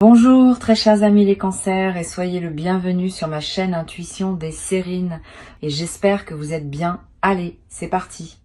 Bonjour très chers amis les cancers et soyez le bienvenu sur ma chaîne Intuition des Sérines et j'espère que vous êtes bien. Allez, c'est parti.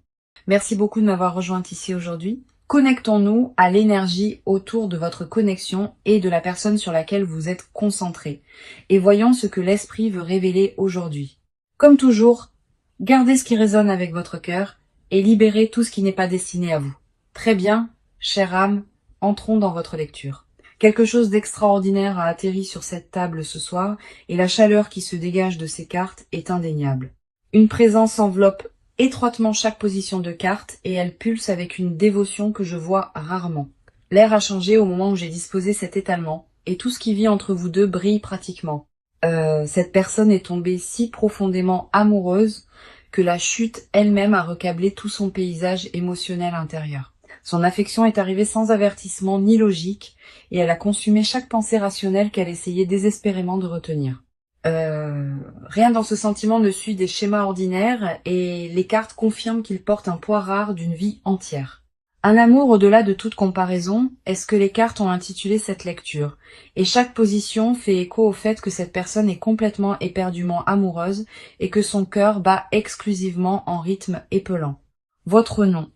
Merci beaucoup de m'avoir rejointe ici aujourd'hui. Connectons-nous à l'énergie autour de votre connexion et de la personne sur laquelle vous êtes concentré et voyons ce que l'esprit veut révéler aujourd'hui. Comme toujours, gardez ce qui résonne avec votre cœur et libérez tout ce qui n'est pas destiné à vous. Très bien, chère âme, entrons dans votre lecture. Quelque chose d'extraordinaire a atterri sur cette table ce soir et la chaleur qui se dégage de ces cartes est indéniable. Une présence enveloppe étroitement chaque position de carte et elle pulse avec une dévotion que je vois rarement. L'air a changé au moment où j'ai disposé cet étalement et tout ce qui vit entre vous deux brille pratiquement. Cette personne est tombée si profondément amoureuse que la chute elle-même a recablé tout son paysage émotionnel intérieur. Son affection est arrivée sans avertissement ni logique, et elle a consumé chaque pensée rationnelle qu'elle essayait désespérément de retenir. Rien dans ce sentiment ne suit des schémas ordinaires, et les cartes confirment qu'il porte un poids rare d'une vie entière. Un amour au-delà de toute comparaison est ce que les cartes ont intitulé cette lecture, et chaque position fait écho au fait que cette personne est complètement éperdument amoureuse, et que son cœur bat exclusivement en rythme épelant. Votre nom.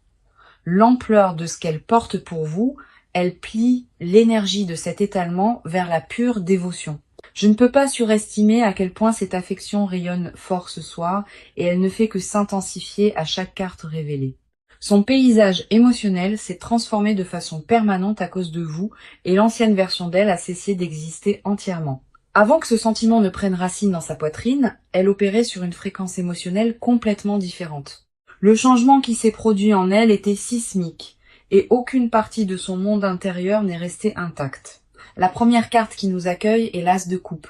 L'ampleur de ce qu'elle porte pour vous, elle plie l'énergie de cet étalement vers la pure dévotion. Je ne peux pas surestimer à quel point cette affection rayonne fort ce soir, et elle ne fait que s'intensifier à chaque carte révélée. Son paysage émotionnel s'est transformé de façon permanente à cause de vous, et l'ancienne version d'elle a cessé d'exister entièrement. Avant que ce sentiment ne prenne racine dans sa poitrine, elle opérait sur une fréquence émotionnelle complètement différente. Le changement qui s'est produit en elle était sismique, et aucune partie de son monde intérieur n'est restée intacte. La première carte qui nous accueille est l'As de coupe,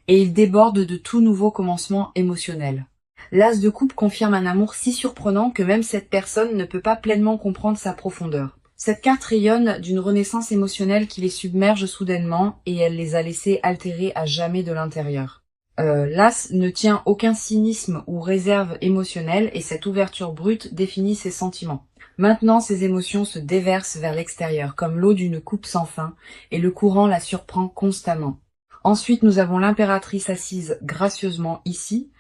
et il déborde de tout nouveau commencement émotionnel. L'As de coupe confirme un amour si surprenant que même cette personne ne peut pas pleinement comprendre sa profondeur. Cette carte rayonne d'une renaissance émotionnelle qui les submerge soudainement, et elle les a laissés altérés à jamais de l'intérieur. L'As ne tient aucun cynisme ou réserve émotionnelle et cette ouverture brute définit ses sentiments. Maintenant, ses émotions se déversent vers l'extérieur comme l'eau d'une coupe sans fin et le courant la surprend constamment. Ensuite, nous avons l'impératrice assise gracieusement ici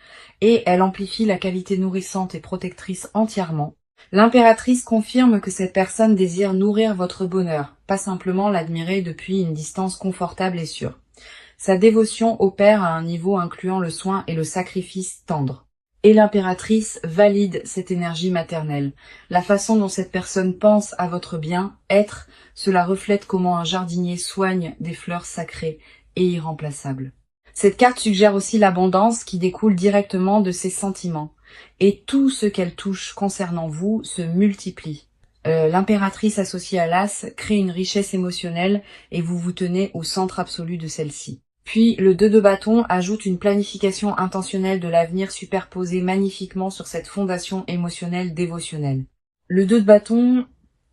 et elle amplifie la qualité nourrissante et protectrice entièrement. L'impératrice confirme que cette personne désire nourrir votre bonheur, pas simplement l'admirer depuis une distance confortable et sûre. Sa dévotion opère à un niveau incluant le soin et le sacrifice tendre. Et l'impératrice valide cette énergie maternelle. La façon dont cette personne pense à votre bien-être, cela reflète comment un jardinier soigne des fleurs sacrées et irremplaçables. Cette carte suggère aussi l'abondance qui découle directement de ses sentiments. Et tout ce qu'elle touche concernant vous se multiplie. L'impératrice associée à l'As crée une richesse émotionnelle et vous vous tenez au centre absolu de celle-ci. Puis le 2 de bâton ajoute une planification intentionnelle de l'avenir superposée magnifiquement sur cette fondation émotionnelle dévotionnelle. Le 2 de bâton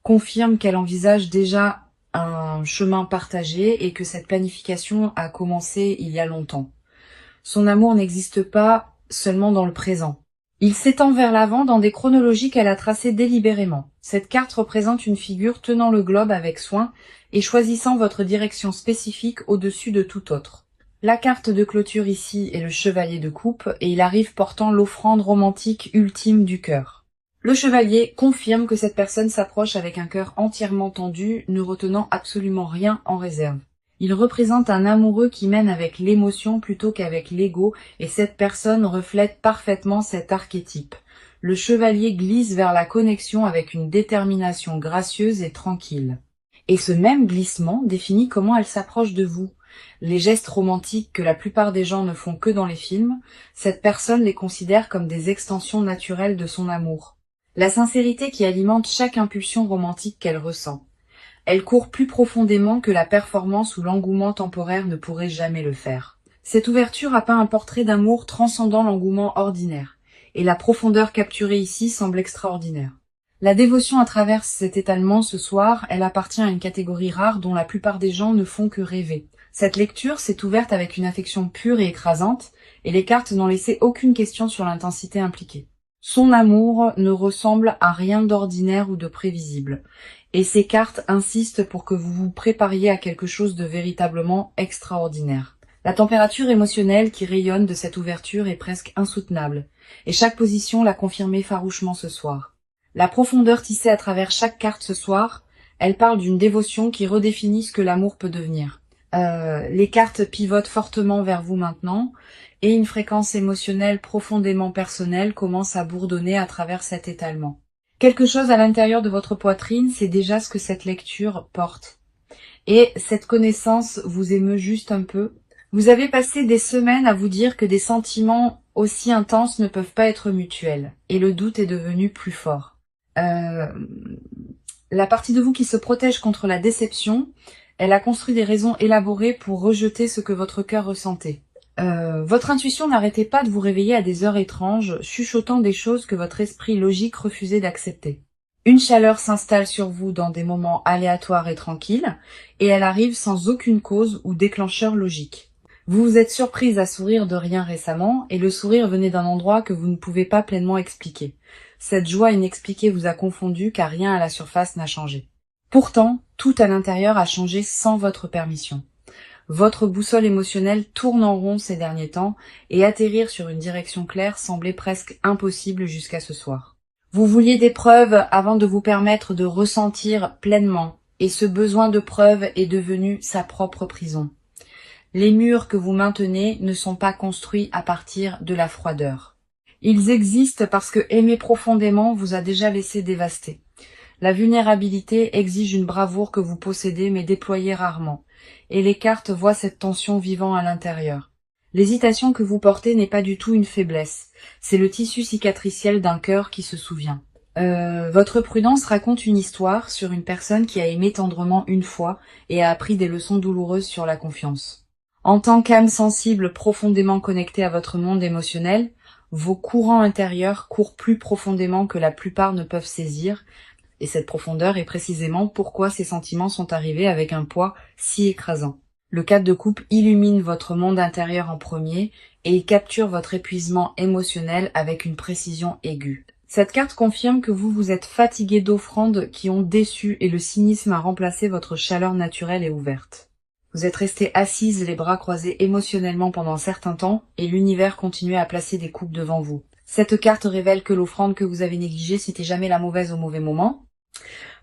confirme qu'elle envisage déjà un chemin partagé et que cette planification a commencé il y a longtemps. Son amour n'existe pas seulement dans le présent. Il s'étend vers l'avant dans des chronologies qu'elle a tracées délibérément. Cette carte représente une figure tenant le globe avec soin et choisissant votre direction spécifique au-dessus de tout autre. La carte de clôture ici est le chevalier de coupe et il arrive portant l'offrande romantique ultime du cœur. Le chevalier confirme que cette personne s'approche avec un cœur entièrement tendu, ne retenant absolument rien en réserve. Il représente un amoureux qui mène avec l'émotion plutôt qu'avec l'ego et cette personne reflète parfaitement cet archétype. Le chevalier glisse vers la connexion avec une détermination gracieuse et tranquille. Et ce même glissement définit comment elle s'approche de vous. Les gestes romantiques que la plupart des gens ne font que dans les films, cette personne les considère comme des extensions naturelles de son amour. La sincérité qui alimente chaque impulsion romantique qu'elle ressent. Elle court plus profondément que la performance ou l'engouement temporaire ne pourrait jamais le faire. Cette ouverture a peint un portrait d'amour transcendant l'engouement ordinaire, et la profondeur capturée ici semble extraordinaire. La dévotion à travers cet étalement ce soir, elle appartient à une catégorie rare dont la plupart des gens ne font que rêver. Cette lecture s'est ouverte avec une affection pure et écrasante, et les cartes n'ont laissé aucune question sur l'intensité impliquée. Son amour ne ressemble à rien d'ordinaire ou de prévisible, Et ces cartes insistent pour que vous vous prépariez à quelque chose de véritablement extraordinaire. La température émotionnelle qui rayonne de cette ouverture est presque insoutenable, et chaque position l'a confirmé farouchement ce soir. La profondeur tissée à travers chaque carte ce soir, elle parle d'une dévotion qui redéfinit ce que l'amour peut devenir. Les cartes pivotent fortement vers vous maintenant, et une fréquence émotionnelle profondément personnelle commence à bourdonner à travers cet étalement. Quelque chose à l'intérieur de votre poitrine, c'est déjà ce que cette lecture porte. Et cette connaissance vous émeut juste un peu. Vous avez passé des semaines à vous dire que des sentiments aussi intenses ne peuvent pas être mutuels, et le doute est devenu plus fort. La partie de vous qui se protège contre la déception, elle a construit des raisons élaborées pour rejeter ce que votre cœur ressentait. Votre intuition n'arrêtait pas de vous réveiller à des heures étranges, chuchotant des choses que votre esprit logique refusait d'accepter. Une chaleur s'installe sur vous dans des moments aléatoires et tranquilles, et elle arrive sans aucune cause ou déclencheur logique. Vous vous êtes surprise à sourire de rien récemment, et le sourire venait d'un endroit que vous ne pouvez pas pleinement expliquer. Cette joie inexpliquée vous a confondu car rien à la surface n'a changé. Pourtant, tout à l'intérieur a changé sans votre permission. Votre boussole émotionnelle tourne en rond ces derniers temps et atterrir sur une direction claire semblait presque impossible jusqu'à ce soir. Vous vouliez des preuves avant de vous permettre de ressentir pleinement et ce besoin de preuves est devenu sa propre prison. Les murs que vous maintenez ne sont pas construits à partir de la froideur. Ils existent parce que aimer profondément vous a déjà laissé dévaster. La vulnérabilité exige une bravoure que vous possédez mais déployez rarement. Et les cartes voient cette tension vivant à l'intérieur. L'hésitation que vous portez n'est pas du tout une faiblesse, c'est le tissu cicatriciel d'un cœur qui se souvient. Votre prudence raconte une histoire sur une personne qui a aimé tendrement une fois et a appris des leçons douloureuses sur la confiance. En tant qu'âme sensible profondément connectée à votre monde émotionnel, vos courants intérieurs courent plus profondément que la plupart ne peuvent saisir, et cette profondeur est précisément pourquoi ces sentiments sont arrivés avec un poids si écrasant. Le 4 de coupe illumine votre monde intérieur en premier et il capture votre épuisement émotionnel avec une précision aiguë. Cette carte confirme que vous vous êtes fatigué d'offrandes qui ont déçu et le cynisme a remplacé votre chaleur naturelle et ouverte. Vous êtes resté assise les bras croisés émotionnellement pendant un certain temps et l'univers continuait à placer des coupes devant vous. Cette carte révèle que l'offrande que vous avez négligée, c'était jamais la mauvaise au mauvais moment.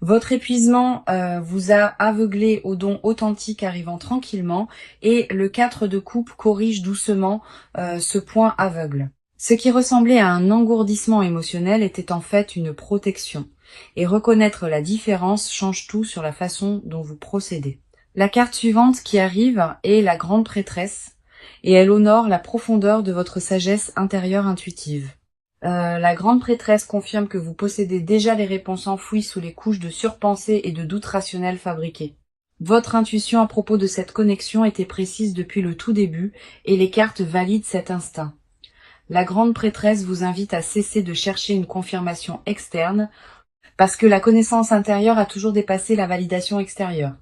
Votre épuisement vous a aveuglé au don authentique arrivant tranquillement et le 4 de coupe corrige doucement ce point aveugle. Ce qui ressemblait à un engourdissement émotionnel était en fait une protection. Et reconnaître la différence change tout sur la façon dont vous procédez. La carte suivante qui arrive est la grande prêtresse et elle honore la profondeur de votre sagesse intérieure intuitive. La grande prêtresse confirme que vous possédez déjà les réponses enfouies sous les couches de surpensées et de doutes rationnels fabriqués. Votre intuition à propos de cette connexion était précise depuis le tout début et les cartes valident cet instinct. La grande prêtresse vous invite à cesser de chercher une confirmation externe parce que la connaissance intérieure a toujours dépassé la validation extérieure.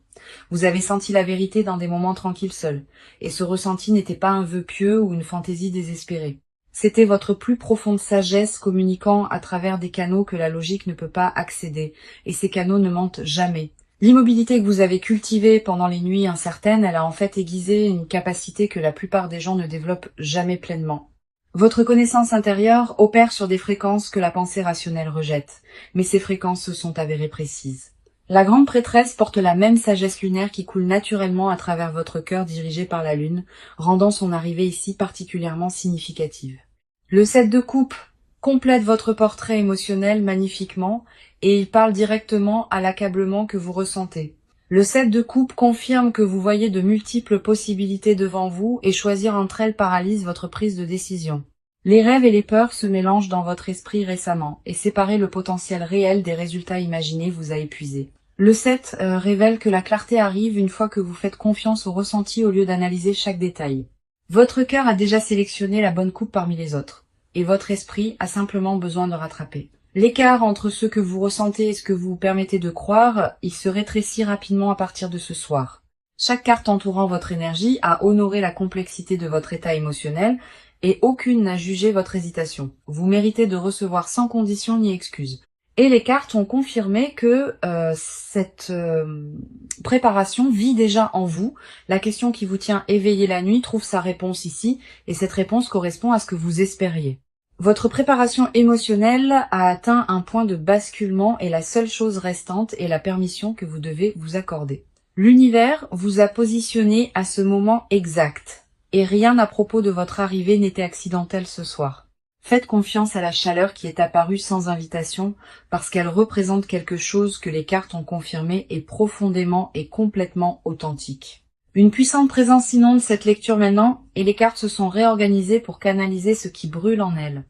Vous avez senti la vérité dans des moments tranquilles seuls, et ce ressenti n'était pas un vœu pieux ou une fantaisie désespérée. C'était votre plus profonde sagesse communiquant à travers des canaux que la logique ne peut pas accéder, et ces canaux ne mentent jamais. L'immobilité que vous avez cultivée pendant les nuits incertaines, elle a en fait aiguisé une capacité que la plupart des gens ne développent jamais pleinement. Votre connaissance intérieure opère sur des fréquences que la pensée rationnelle rejette, mais ces fréquences se sont avérées précises. La grande prêtresse porte la même sagesse lunaire qui coule naturellement à travers votre cœur dirigé par la lune, rendant son arrivée ici particulièrement significative. Le 7 de coupe complète votre portrait émotionnel magnifiquement et il parle directement à l'accablement que vous ressentez. Le 7 de coupe confirme que vous voyez de multiples possibilités devant vous et choisir entre elles paralyse votre prise de décision. Les rêves et les peurs se mélangent dans votre esprit récemment et séparer le potentiel réel des résultats imaginés vous a épuisé. Le 7 révèle que la clarté arrive une fois que vous faites confiance au ressenti au lieu d'analyser chaque détail. Votre cœur a déjà sélectionné la bonne coupe parmi les autres, et votre esprit a simplement besoin de rattraper. L'écart entre ce que vous ressentez et ce que vous vous permettez de croire, il se rétrécit rapidement à partir de ce soir. Chaque carte entourant votre énergie a honoré la complexité de votre état émotionnel, et aucune n'a jugé votre hésitation. Vous méritez de recevoir sans condition ni excuse. Et les cartes ont confirmé que cette préparation vit déjà en vous. La question qui vous tient éveillé la nuit trouve sa réponse ici, et cette réponse correspond à ce que vous espériez. Votre préparation émotionnelle a atteint un point de basculement et la seule chose restante est la permission que vous devez vous accorder. L'univers vous a positionné à ce moment exact, et rien à propos de votre arrivée n'était accidentel ce soir. Faites confiance à la chaleur qui est apparue sans invitation, parce qu'elle représente quelque chose que les cartes ont confirmé est profondément et complètement authentique. Une puissante présence inonde cette lecture maintenant, et les cartes se sont réorganisées pour canaliser ce qui brûle en elles.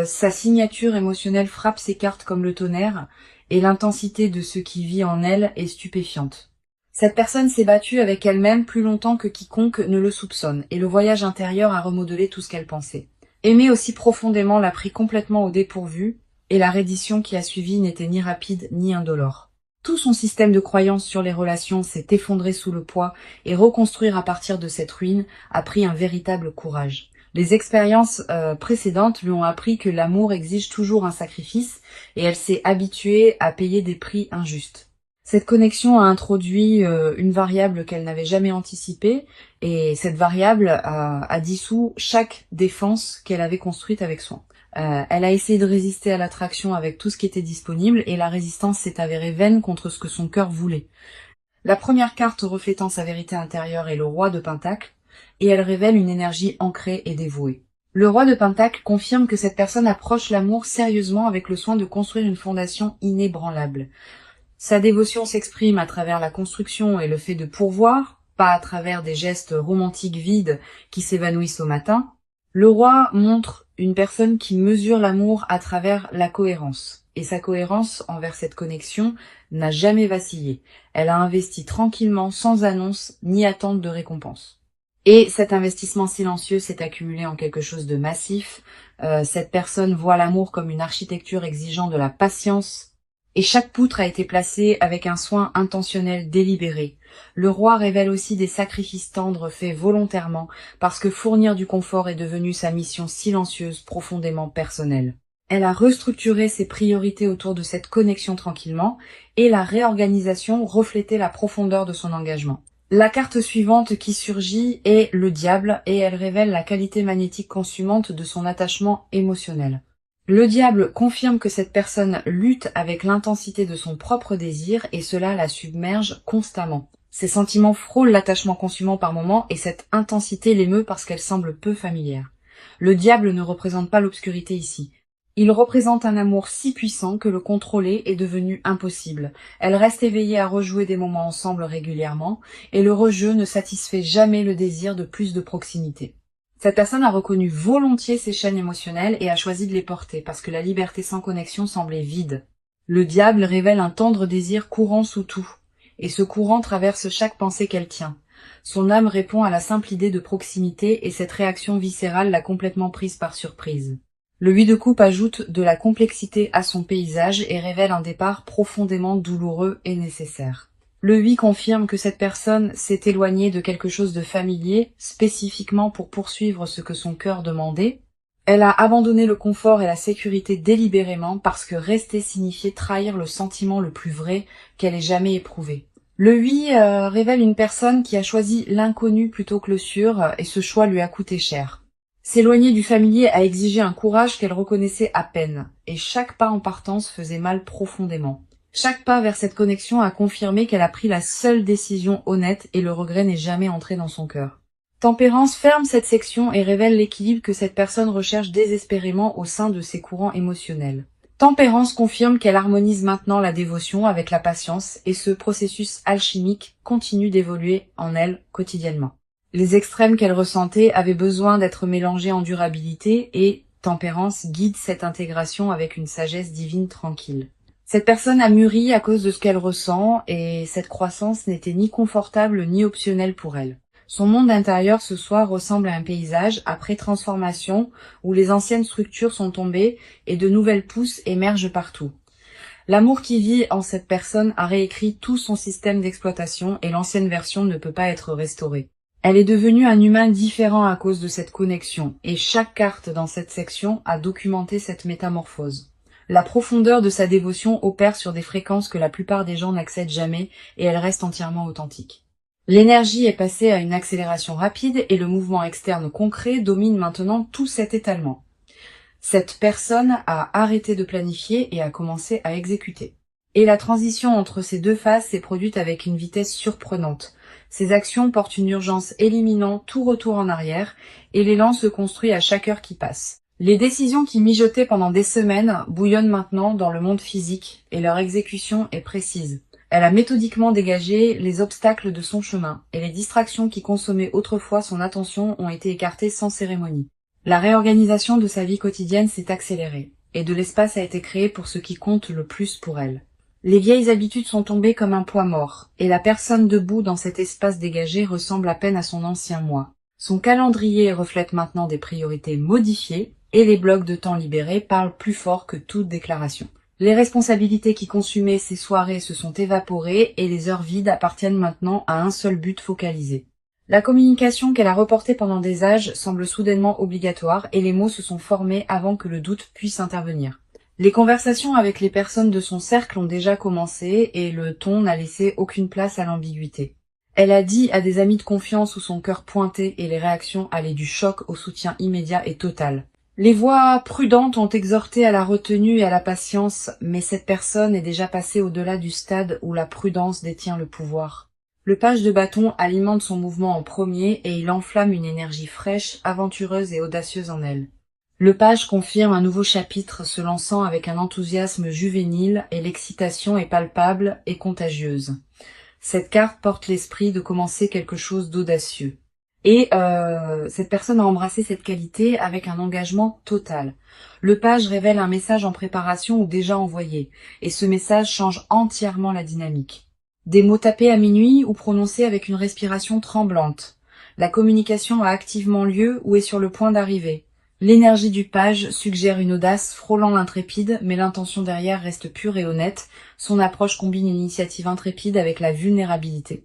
Sa signature émotionnelle frappe ces cartes comme le tonnerre, et l'intensité de ce qui vit en elle est stupéfiante. Cette personne s'est battue avec elle-même plus longtemps que quiconque ne le soupçonne, et le voyage intérieur a remodelé tout ce qu'elle pensait. Aimer aussi profondément l'a pris complètement au dépourvu, et la reddition qui a suivi n'était ni rapide ni indolore. Tout son système de croyances sur les relations s'est effondré sous le poids, et reconstruire à partir de cette ruine a pris un véritable courage. Les expériences précédentes lui ont appris que l'amour exige toujours un sacrifice, et elle s'est habituée à payer des prix injustes. Cette connexion a introduit une variable qu'elle n'avait jamais anticipée, et cette variable a dissous chaque défense qu'elle avait construite avec soin. Elle a essayé de résister à l'attraction avec tout ce qui était disponible, et la résistance s'est avérée vaine contre ce que son cœur voulait. La première carte reflétant sa vérité intérieure est le roi de Pentacles, et elle révèle une énergie ancrée et dévouée. Le roi de Pentacles confirme que cette personne approche l'amour sérieusement avec le soin de construire une fondation inébranlable. Sa dévotion s'exprime à travers la construction et le fait de pourvoir, pas à travers des gestes romantiques vides qui s'évanouissent au matin. Le roi montre une personne qui mesure l'amour à travers la cohérence. Et sa cohérence envers cette connexion n'a jamais vacillé. Elle a investi tranquillement, sans annonce ni attente de récompense. Et cet investissement silencieux s'est accumulé en quelque chose de massif. Cette personne voit l'amour comme une architecture exigeant de la patience, et chaque poutre a été placée avec un soin intentionnel délibéré. Le roi révèle aussi des sacrifices tendres faits volontairement, parce que fournir du confort est devenu sa mission silencieuse, profondément personnelle. Elle a restructuré ses priorités autour de cette connexion tranquillement, et la réorganisation reflétait la profondeur de son engagement. La carte suivante qui surgit est le diable, et elle révèle la qualité magnétique consumante de son attachement émotionnel. Le diable confirme que cette personne lutte avec l'intensité de son propre désir et cela la submerge constamment. Ses sentiments frôlent l'attachement consumant par moments et cette intensité l'émeut parce qu'elle semble peu familière. Le diable ne représente pas l'obscurité ici. Il représente un amour si puissant que le contrôler est devenu impossible. Elle reste éveillée à rejouer des moments ensemble régulièrement et le rejeu ne satisfait jamais le désir de plus de proximité. Cette personne a reconnu volontiers ses chaînes émotionnelles et a choisi de les porter parce que la liberté sans connexion semblait vide. Le diable révèle un tendre désir courant sous tout, et ce courant traverse chaque pensée qu'elle tient. Son âme répond à la simple idée de proximité et cette réaction viscérale l'a complètement prise par surprise. Le 8 de coupe ajoute de la complexité à son paysage et révèle un départ profondément douloureux et nécessaire. Le 8 confirme que cette personne s'est éloignée de quelque chose de familier, spécifiquement pour poursuivre ce que son cœur demandait. Elle a abandonné le confort et la sécurité délibérément parce que rester signifiait trahir le sentiment le plus vrai qu'elle ait jamais éprouvé. Le 8 révèle une personne qui a choisi l'inconnu plutôt que le sûr et ce choix lui a coûté cher. S'éloigner du familier a exigé un courage qu'elle reconnaissait à peine, et chaque pas en partance faisait mal profondément. Chaque pas vers cette connexion a confirmé qu'elle a pris la seule décision honnête et le regret n'est jamais entré dans son cœur. Tempérance ferme cette section et révèle l'équilibre que cette personne recherche désespérément au sein de ses courants émotionnels. Tempérance confirme qu'elle harmonise maintenant la dévotion avec la patience et ce processus alchimique continue d'évoluer en elle quotidiennement. Les extrêmes qu'elle ressentait avaient besoin d'être mélangés en durabilité et Tempérance guide cette intégration avec une sagesse divine tranquille. Cette personne a mûri à cause de ce qu'elle ressent et cette croissance n'était ni confortable ni optionnelle pour elle. Son monde intérieur ce soir ressemble à un paysage après transformation où les anciennes structures sont tombées et de nouvelles pousses émergent partout. L'amour qui vit en cette personne a réécrit tout son système d'exploitation et l'ancienne version ne peut pas être restaurée. Elle est devenue un humain différent à cause de cette connexion et chaque carte dans cette section a documenté cette métamorphose. La profondeur de sa dévotion opère sur des fréquences que la plupart des gens n'accèdent jamais et elle reste entièrement authentique. L'énergie est passée à une accélération rapide et le mouvement externe concret domine maintenant tout cet étalement. Cette personne a arrêté de planifier et a commencé à exécuter. Et la transition entre ces deux phases s'est produite avec une vitesse surprenante. Ces actions portent une urgence éliminant tout retour en arrière et l'élan se construit à chaque heure qui passe. Les décisions qui mijotaient pendant des semaines bouillonnent maintenant dans le monde physique et leur exécution est précise. Elle a méthodiquement dégagé les obstacles de son chemin et les distractions qui consommaient autrefois son attention ont été écartées sans cérémonie. La réorganisation de sa vie quotidienne s'est accélérée et de l'espace a été créé pour ce qui compte le plus pour elle. Les vieilles habitudes sont tombées comme un poids mort et la personne debout dans cet espace dégagé ressemble à peine à son ancien moi. Son calendrier reflète maintenant des priorités modifiées et les blocs de temps libérés parlent plus fort que toute déclaration. Les responsabilités qui consumaient ces soirées se sont évaporées et les heures vides appartiennent maintenant à un seul but focalisé. La communication qu'elle a reportée pendant des âges semble soudainement obligatoire et les mots se sont formés avant que le doute puisse intervenir. Les conversations avec les personnes de son cercle ont déjà commencé et le ton n'a laissé aucune place à l'ambiguïté. Elle a dit à des amis de confiance où son cœur pointait et les réactions allaient du choc au soutien immédiat et total. Les voix prudentes ont exhorté à la retenue et à la patience, mais cette personne est déjà passée au-delà du stade où la prudence détient le pouvoir. Le page de bâton alimente son mouvement en premier et il enflamme une énergie fraîche, aventureuse et audacieuse en elle. Le page confirme un nouveau chapitre se lançant avec un enthousiasme juvénile et l'excitation est palpable et contagieuse. Cette carte porte l'esprit de commencer quelque chose d'audacieux. Et cette personne a embrassé cette qualité avec un engagement total. Le page révèle un message en préparation ou déjà envoyé, et ce message change entièrement la dynamique. Des mots tapés à minuit ou prononcés avec une respiration tremblante. La communication a activement lieu ou est sur le point d'arriver. L'énergie du page suggère une audace frôlant l'intrépide, mais l'intention derrière reste pure et honnête. Son approche combine une initiative intrépide avec la vulnérabilité.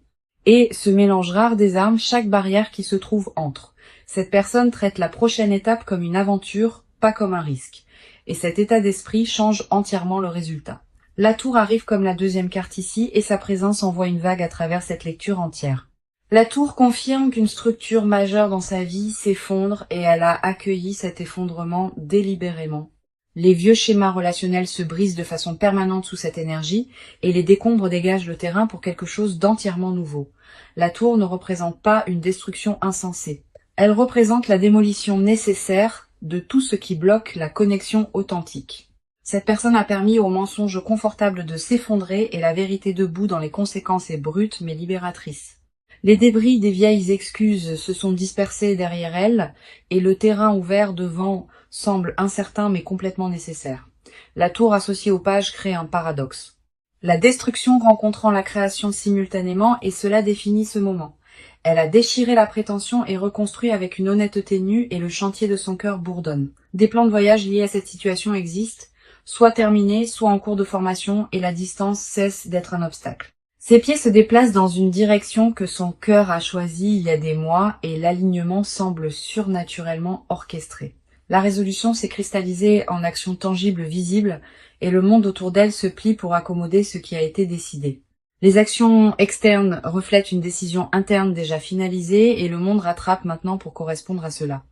Et ce mélange rare désarme chaque barrière qui se trouve entre. Cette personne traite la prochaine étape comme une aventure, pas comme un risque. Et cet état d'esprit change entièrement le résultat. La tour arrive comme la deuxième carte ici, et sa présence envoie une vague à travers cette lecture entière. La tour confirme qu'une structure majeure dans sa vie s'effondre et elle a accueilli cet effondrement délibérément. Les vieux schémas relationnels se brisent de façon permanente sous cette énergie et les décombres dégagent le terrain pour quelque chose d'entièrement nouveau. La tour ne représente pas une destruction insensée. Elle représente la démolition nécessaire de tout ce qui bloque la connexion authentique. Cette personne a permis au mensonge confortable de s'effondrer et la vérité debout dans les conséquences est brute mais libératrice. Les débris des vieilles excuses se sont dispersés derrière elle et le terrain ouvert devant semble incertain mais complètement nécessaire. La tour associée au page crée un paradoxe. La destruction rencontrant la création simultanément et cela définit ce moment. Elle a déchiré la prétention et reconstruit avec une honnêteté nue et le chantier de son cœur bourdonne. Des plans de voyage liés à cette situation existent, soit terminés, soit en cours de formation et la distance cesse d'être un obstacle. Ses pieds se déplacent dans une direction que son cœur a choisie il y a des mois et l'alignement semble surnaturellement orchestré. La résolution s'est cristallisée en actions tangibles visibles et le monde autour d'elle se plie pour accommoder ce qui a été décidé. Les actions externes reflètent une décision interne déjà finalisée et le monde rattrape maintenant pour correspondre à cela.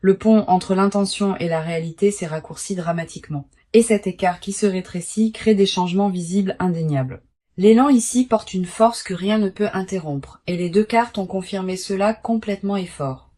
Le pont entre l'intention et la réalité s'est raccourci dramatiquement. Et cet écart qui se rétrécit crée des changements visibles indéniables. L'élan ici porte une force que rien ne peut interrompre, et les deux cartes ont confirmé cela complètement et fort.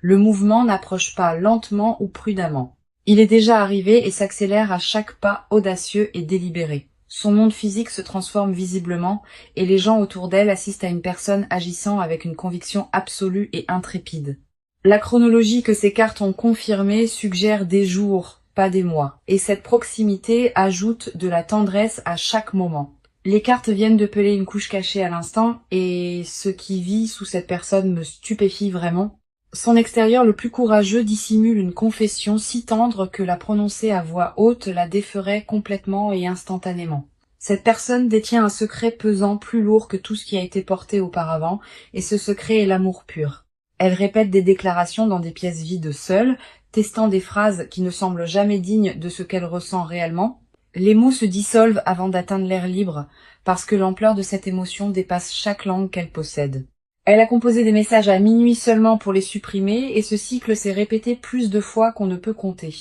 Le mouvement n'approche pas lentement ou prudemment. Il est déjà arrivé et s'accélère à chaque pas audacieux et délibéré. Son monde physique se transforme visiblement, et les gens autour d'elle assistent à une personne agissant avec une conviction absolue et intrépide. La chronologie que ces cartes ont confirmée suggère des jours, pas des mois, et cette proximité ajoute de la tendresse à chaque moment. Les cartes viennent de peler une couche cachée à l'instant, et ce qui vit sous cette personne me stupéfie vraiment. Son extérieur le plus courageux dissimule une confession si tendre que la prononcer à voix haute la déferait complètement et instantanément. Cette personne détient un secret pesant plus lourd que tout ce qui a été porté auparavant, et ce secret est l'amour pur. Elle répète des déclarations dans des pièces vides seule, testant des phrases qui ne semblent jamais dignes de ce qu'elle ressent réellement. Les mots se dissolvent avant d'atteindre l'air libre, parce que l'ampleur de cette émotion dépasse chaque langue qu'elle possède. Elle a composé des messages à minuit seulement pour les supprimer, et ce cycle s'est répété plus de fois qu'on ne peut compter.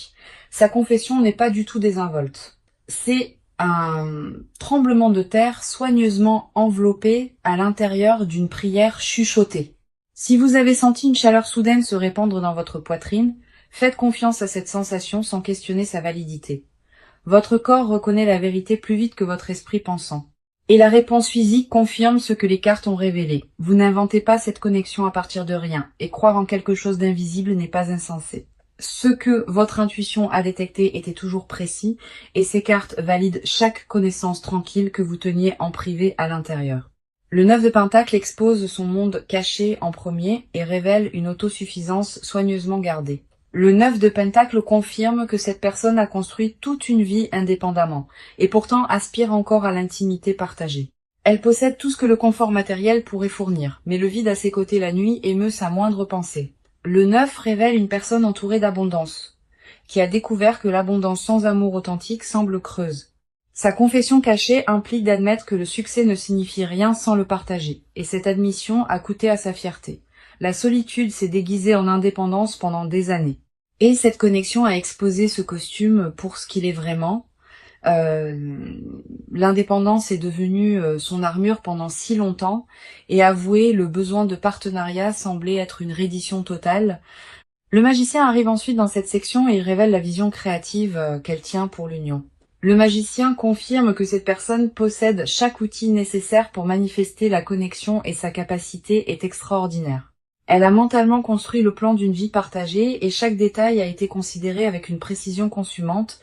Sa confession n'est pas du tout désinvolte. C'est un tremblement de terre soigneusement enveloppé à l'intérieur d'une prière chuchotée. Si vous avez senti une chaleur soudaine se répandre dans votre poitrine, faites confiance à cette sensation sans questionner sa validité. Votre corps reconnaît la vérité plus vite que votre esprit pensant. Et la réponse physique confirme ce que les cartes ont révélé. Vous n'inventez pas cette connexion à partir de rien, et croire en quelque chose d'invisible n'est pas insensé. Ce que votre intuition a détecté était toujours précis, et ces cartes valident chaque connaissance tranquille que vous teniez en privé à l'intérieur. Le 9 de Pentacle expose son monde caché en premier et révèle une autosuffisance soigneusement gardée. Le 9 de Pentacle confirme que cette personne a construit toute une vie indépendamment, et pourtant aspire encore à l'intimité partagée. Elle possède tout ce que le confort matériel pourrait fournir, mais le vide à ses côtés la nuit émeut sa moindre pensée. Le 9 révèle une personne entourée d'abondance, qui a découvert que l'abondance sans amour authentique semble creuse. Sa confession cachée implique d'admettre que le succès ne signifie rien sans le partager, et cette admission a coûté à sa fierté. La solitude s'est déguisée en indépendance pendant des années. Et cette connexion a exposé ce costume pour ce qu'il est vraiment. L'indépendance est devenue son armure pendant si longtemps, et avouer le besoin de partenariat semblait être une reddition totale. Le magicien arrive ensuite dans cette section et il révèle la vision créative qu'elle tient pour l'union. Le magicien confirme que cette personne possède chaque outil nécessaire pour manifester la connexion et sa capacité est extraordinaire. Elle a mentalement construit le plan d'une vie partagée et chaque détail a été considéré avec une précision consumante.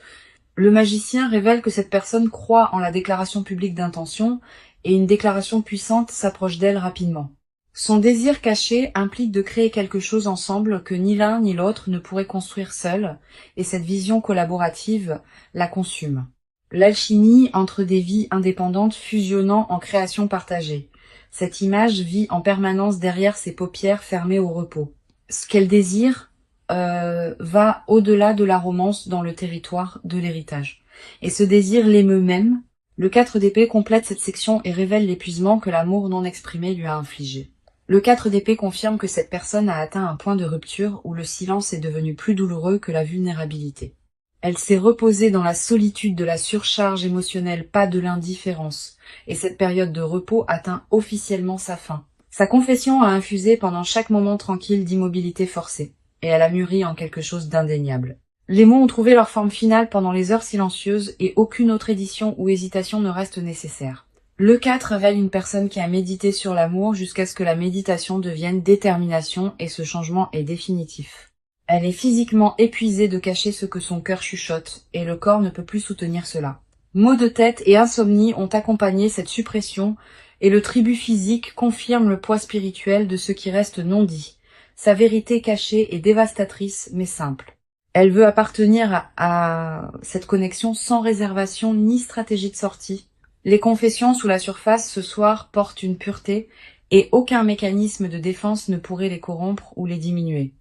Le magicien révèle que cette personne croit en la déclaration publique d'intention et une déclaration puissante s'approche d'elle rapidement. Son désir caché implique de créer quelque chose ensemble que ni l'un ni l'autre ne pourrait construire seul, et cette vision collaborative la consume. L'alchimie entre des vies indépendantes fusionnant en création partagée. Cette image vit en permanence derrière ses paupières fermées au repos. Ce qu'elle désire va au-delà de la romance dans le territoire de l'héritage. Et ce désir l'émeut même. Le 4 d'épée complète cette section et révèle l'épuisement que l'amour non exprimé lui a infligé. Le 4 d'épée confirme que cette personne a atteint un point de rupture où le silence est devenu plus douloureux que la vulnérabilité. Elle s'est reposée dans la solitude de la surcharge émotionnelle, pas de l'indifférence, et cette période de repos atteint officiellement sa fin. Sa confession a infusé pendant chaque moment tranquille d'immobilité forcée, et elle a mûri en quelque chose d'indéniable. Les mots ont trouvé leur forme finale pendant les heures silencieuses et aucune autre édition ou hésitation ne reste nécessaire. Le 4 révèle une personne qui a médité sur l'amour jusqu'à ce que la méditation devienne détermination et ce changement est définitif. Elle est physiquement épuisée de cacher ce que son cœur chuchote et le corps ne peut plus soutenir cela. Maux de tête et insomnie ont accompagné cette suppression et le tribut physique confirme le poids spirituel de ce qui reste non dit. Sa vérité cachée est dévastatrice mais simple. Elle veut appartenir à cette connexion sans réservation ni stratégie de sortie. Les confessions sous la surface ce soir portent une pureté et aucun mécanisme de défense ne pourrait les corrompre ou les diminuer.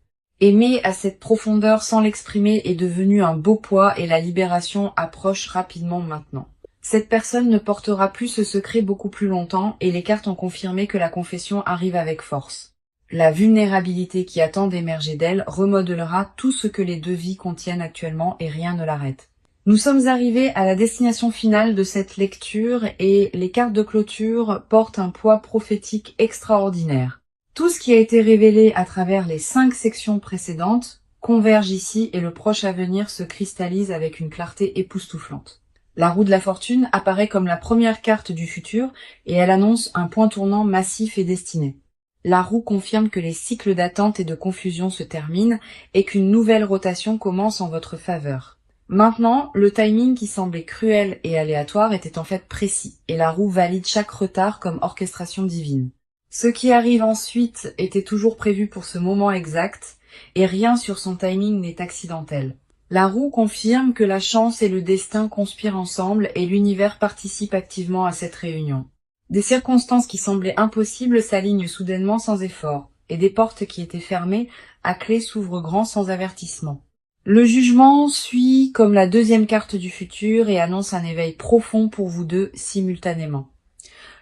Aimer à cette profondeur sans l'exprimer est devenu un beau poids et la libération approche rapidement maintenant. Cette personne ne portera plus ce secret beaucoup plus longtemps et les cartes ont confirmé que la confession arrive avec force. La vulnérabilité qui attend d'émerger d'elle remodelera tout ce que les deux vies contiennent actuellement et rien ne l'arrête. Nous sommes arrivés à la destination finale de cette lecture et les cartes de clôture portent un poids prophétique extraordinaire. Tout ce qui a été révélé à travers les 5 sections précédentes converge ici et le proche avenir se cristallise avec une clarté époustouflante. La roue de la fortune apparaît comme la première carte du futur et elle annonce un point tournant massif et destiné. La roue confirme que les cycles d'attente et de confusion se terminent et qu'une nouvelle rotation commence en votre faveur. Maintenant, le timing qui semblait cruel et aléatoire était en fait précis, et la roue valide chaque retard comme orchestration divine. Ce qui arrive ensuite était toujours prévu pour ce moment exact, et rien sur son timing n'est accidentel. La roue confirme que la chance et le destin conspirent ensemble et l'univers participe activement à cette réunion. Des circonstances qui semblaient impossibles s'alignent soudainement sans effort, et des portes qui étaient fermées à clé s'ouvrent grand sans avertissement. Le jugement suit comme la deuxième carte du futur et annonce un éveil profond pour vous deux simultanément.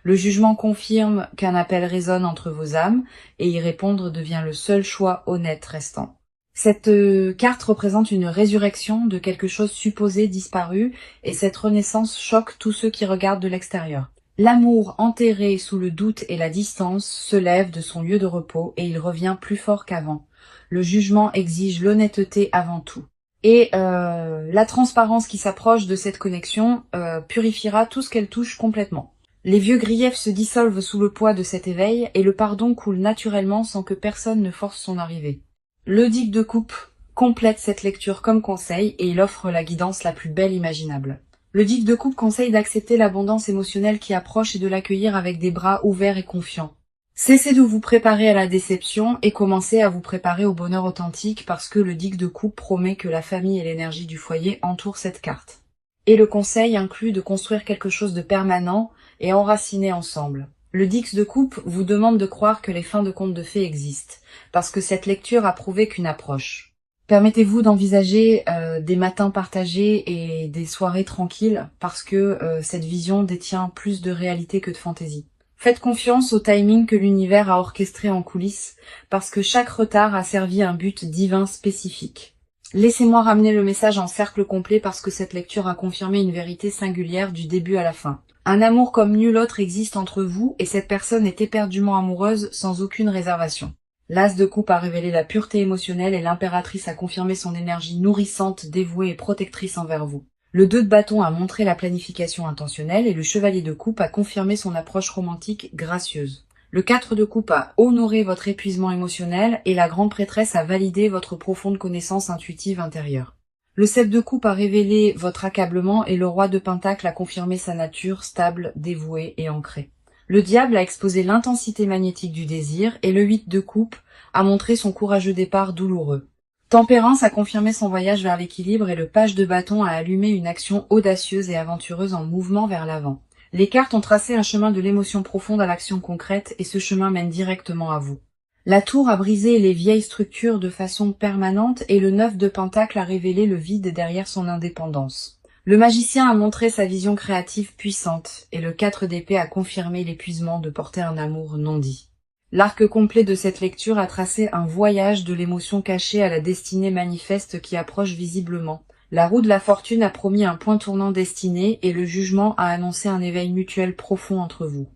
Le jugement confirme qu'un appel résonne entre vos âmes et y répondre devient le seul choix honnête restant. Cette carte représente une résurrection de quelque chose supposé disparu et cette renaissance choque tous ceux qui regardent de l'extérieur. L'amour enterré sous le doute et la distance se lève de son lieu de repos et il revient plus fort qu'avant. Le jugement exige l'honnêteté avant tout. Et la transparence qui s'approche de cette connexion purifiera tout ce qu'elle touche complètement. Les vieux griefs se dissolvent sous le poids de cet éveil et le pardon coule naturellement sans que personne ne force son arrivée. Le Digue de coupe complète cette lecture comme conseil et il offre la guidance la plus belle imaginable. Le Digue de coupe conseille d'accepter l'abondance émotionnelle qui approche et de l'accueillir avec des bras ouverts et confiants. Cessez de vous préparer à la déception et commencez à vous préparer au bonheur authentique parce que le Digue de coupe promet que la famille et l'énergie du foyer entourent cette carte. Et le conseil inclut de construire quelque chose de permanent et enraciné ensemble. Le Dix de coupe vous demande de croire que les fins de contes de fées existent, parce que cette lecture a prouvé qu'une approche. Permettez-vous d'envisager des matins partagés et des soirées tranquilles, parce que cette vision détient plus de réalité que de fantaisie. Faites confiance au timing que l'univers a orchestré en coulisses, parce que chaque retard a servi un but divin spécifique. Laissez-moi ramener le message en cercle complet parce que cette lecture a confirmé une vérité singulière du début à la fin. Un amour comme nul autre existe entre vous et cette personne est éperdument amoureuse sans aucune réservation. L'As de coupe a révélé la pureté émotionnelle et l'impératrice a confirmé son énergie nourrissante, dévouée et protectrice envers vous. Le 2 de bâton a montré la planification intentionnelle et le chevalier de coupe a confirmé son approche romantique gracieuse. Le 4 de coupe a honoré votre épuisement émotionnel et la grande prêtresse a validé votre profonde connaissance intuitive intérieure. Le 7 de coupe a révélé votre accablement et le roi de pentacle a confirmé sa nature stable, dévouée et ancrée. Le diable a exposé l'intensité magnétique du désir et le 8 de coupe a montré son courageux départ douloureux. Tempérance a confirmé son voyage vers l'équilibre et le page de bâton a allumé une action audacieuse et aventureuse en mouvement vers l'avant. Les cartes ont tracé un chemin de l'émotion profonde à l'action concrète et ce chemin mène directement à vous. La tour a brisé les vieilles structures de façon permanente et le 9 de pentacle a révélé le vide derrière son indépendance. Le magicien a montré sa vision créative puissante et le 4 d'épée a confirmé l'épuisement de porter un amour non dit. L'arc complet de cette lecture a tracé un voyage de l'émotion cachée à la destinée manifeste qui approche visiblement. La roue de la fortune a promis un point tournant destiné et le jugement a annoncé un éveil mutuel profond entre vous.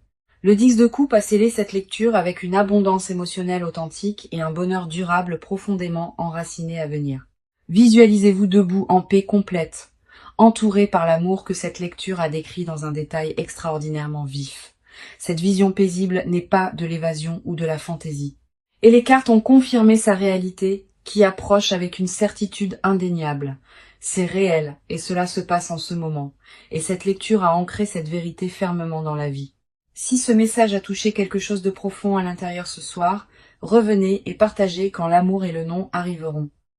Le 10 de coupe a scellé cette lecture avec une abondance émotionnelle authentique et un bonheur durable profondément enraciné à venir. Visualisez-vous debout en paix complète, entouré par l'amour que cette lecture a décrit dans un détail extraordinairement vif. Cette vision paisible n'est pas de l'évasion ou de la fantaisie. Et les cartes ont confirmé sa réalité qui approche avec une certitude indéniable. C'est réel et cela se passe en ce moment. Et cette lecture a ancré cette vérité fermement dans la vie. Si ce message a touché quelque chose de profond à l'intérieur ce soir, revenez et partagez quand l'amour et le non arriveront.